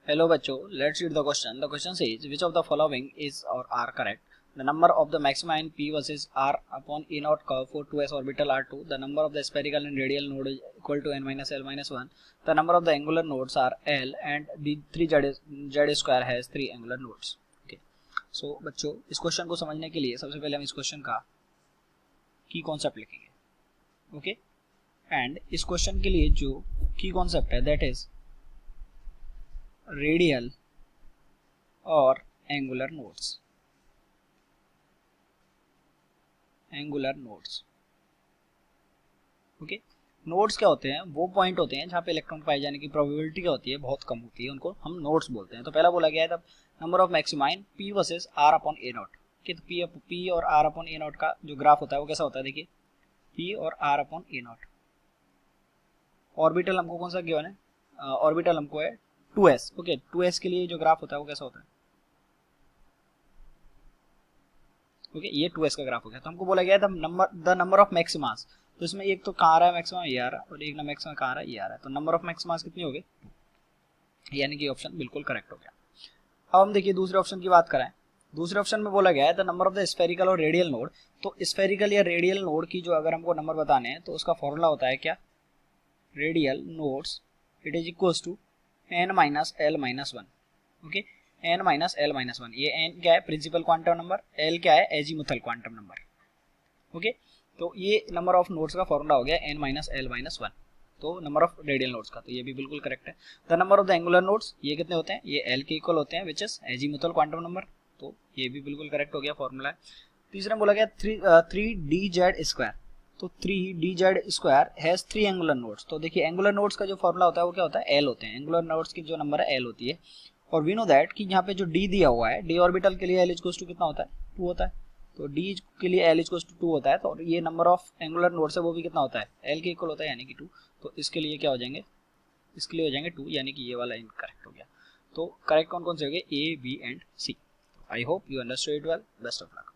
Hello बच्चों, let's read the question. The question says which of the following is or are correct? The number of the maxima in P versus R upon E naught curve for 2s orbital R2. The number of the spherical and radial node is equal to n minus l minus 1. The number of the angular nodes are L and the 3z square has 3 angular nodes. Okay. So बच्चों इस question को समझने के लिए सबसे पहले हम इस क्वेश्चन का की कॉन्सेप्ट लिखेंगे. ओके. एंड इस क्वेश्चन के लिए जो की कॉन्सेप्ट है दैट इज रेडियल और एंगुलर नोड्स. ओके. नोड्स क्या होते हैं? वो पॉइंट होते हैं जहाँ पे इलेक्ट्रॉन पाए जाने की प्रोबेबिलिटी क्या होती है, बहुत कम होती है, उनको हम नोड्स बोलते हैं. तो पहला बोला गया है तब number of maxima in P versus R upon A naught. तो पी और आर अपॉन ए नॉट का जो ग्राफ होता है वो कैसा होता है? देखिए पी और R upon A naught. Orbital हमको कौन सा गिवन है? ऑर्बिटल हमको है 2s. ओके. 2s के लिए जो ग्राफ होता है वो कैसा होता है? ओके. ये 2s का ग्राफ हो गया. तो हमको बोला गया था द नंबर ऑफ मैक्सिमास. तो इसमें एक तो कहाँ आ रहा है मैक्सिमा, ये आ रहा है, और एक ना मैक्सिमा कहाँ आ रहा है, ये आ रहा है. तो नंबर ऑफ मैक्सिमास कितनी हो गई? 2. यानी कि ऑप्शन बिल्कुल करेक्ट हो गया. अब हम देखिए दूसरे ऑप्शन की बात करें. दूसरे ऑप्शन में बोला गया है the number of the spherical और रेडियल नोड. तो स्फेरिकल या रेडियल नोड की जो अगर हमको नंबर बताने हैं तो उसका फॉर्मूला होता है क्या? Radial nodes it is equals to n minus L minus 1. Okay. n minus L minus 1. ये n क्या है? Principal quantum number. l क्या है? Azimuthal quantum number. ओके. तो ये नंबर ऑफ नोड्स का फॉर्मूला हो गया n माइनस एल माइनस 1. तो नंबर ऑफ रेडियल नोड्स का, तो ये भी बिल्कुल करेक्ट है. The number of the angular nodes, ये कितने होते हैं? ये l के इक्वल होते हैं which is azimuthal quantum number. तो ये भी बिल्कुल करेक्ट हो गया फॉर्मूला. तीसरा बोला गया 3dz स्क्वायर. तो 3dz square has 3 angular nodes. तो देखिए एंगुलर नोड्स का जो फॉर्मूला होता है वो क्या होता है? l होते हैं. एंगुलर नोड्स की जो नंबर है l होती है. और वी नो दैट कि यहाँ पे जो d दिया हुआ है, d ऑर्बिटल के लिए l इक्वल्स टू कितना होता है? 2 होता है. तो d के लिए l इक्वल्स टू 2 होता है. तो ये नंबर ऑफ एंगुलर नोड्स है वो भी कितना होता है? l के इक्वल होता है यानी कि 2. तो इसके लिए क्या हो जाएंगे? इसके लिए हो जाएंगे 2, यानी कि ये वाला इनकरेक्ट हो गया. तो करेक्ट कौन कौन से हो गए? A, B and C. I hope you understood it well. Best of luck.